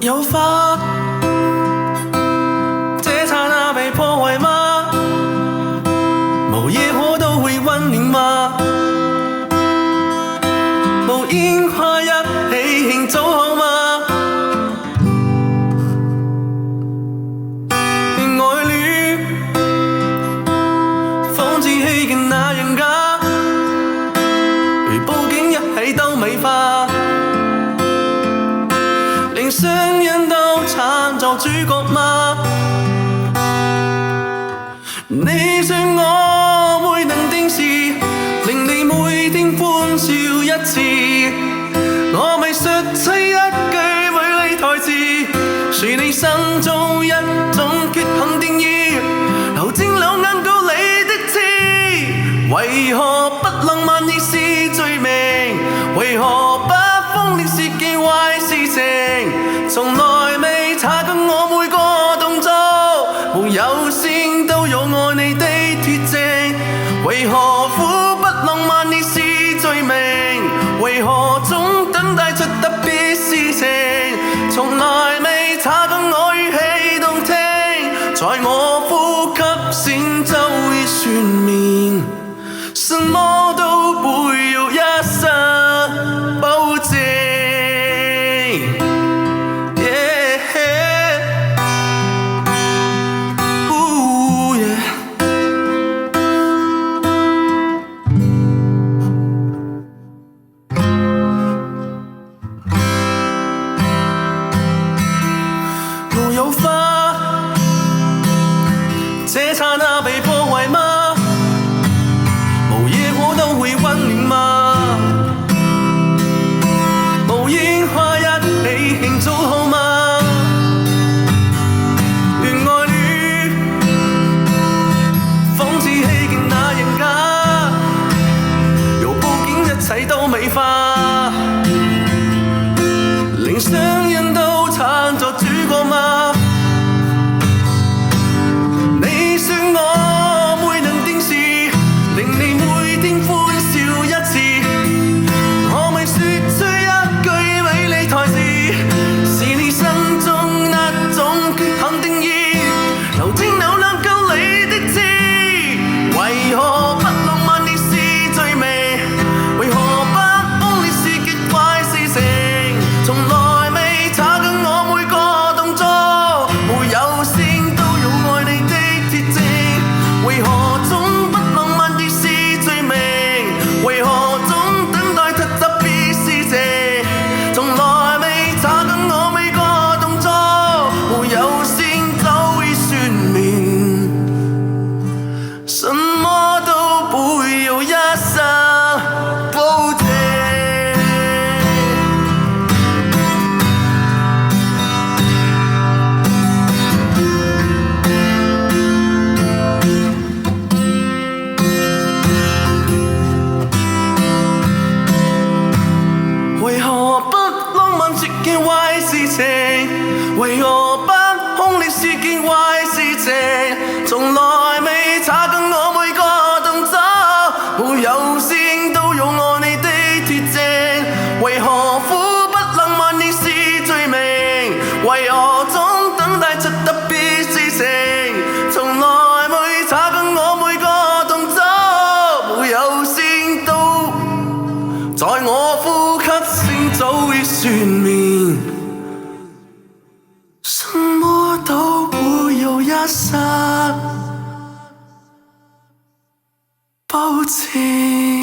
有花，這剎那被破壞嗎？無野火都會溫暖嗎？無煙花一起慶祝好嗎？愛戀仿似戲嘅那樣假，如佈景一起都美化，連聲音都撐作主角嗎？你說我會能定時，令你每天歡笑一次，我未說出一句美麗台詞，是你心中一種缺陷定義，流睛兩眼告你的痴，為何不浪漫亦是罪名？為何不瘋烈是件壞事情？從來未察覺我每個動作，沒有線都有愛你的鐵證，為何苦不浪漫亦是罪名？為何總等待出特別事情？從來未察覺我語氣動聽，在我呼吸聲就已宣明，什麼都不要一聲保證。有花，這剎那被破壞嗎？無野火都會溫暖嗎？無煙花一起慶祝好嗎？原愛戀仿似戲嘅那樣假，如佈景一切都美化，連聲音都撐作主角嗎？為何不空烈是件壞事情？從來未察覺我每個動作，沒有線都有愛你的鐵證。為何苦不浪漫亦是罪名？為何總等待出特別事情？從來未察覺我每個動作，沒有線都在我呼吸聲早已宣明。什麼都不要一聲保證。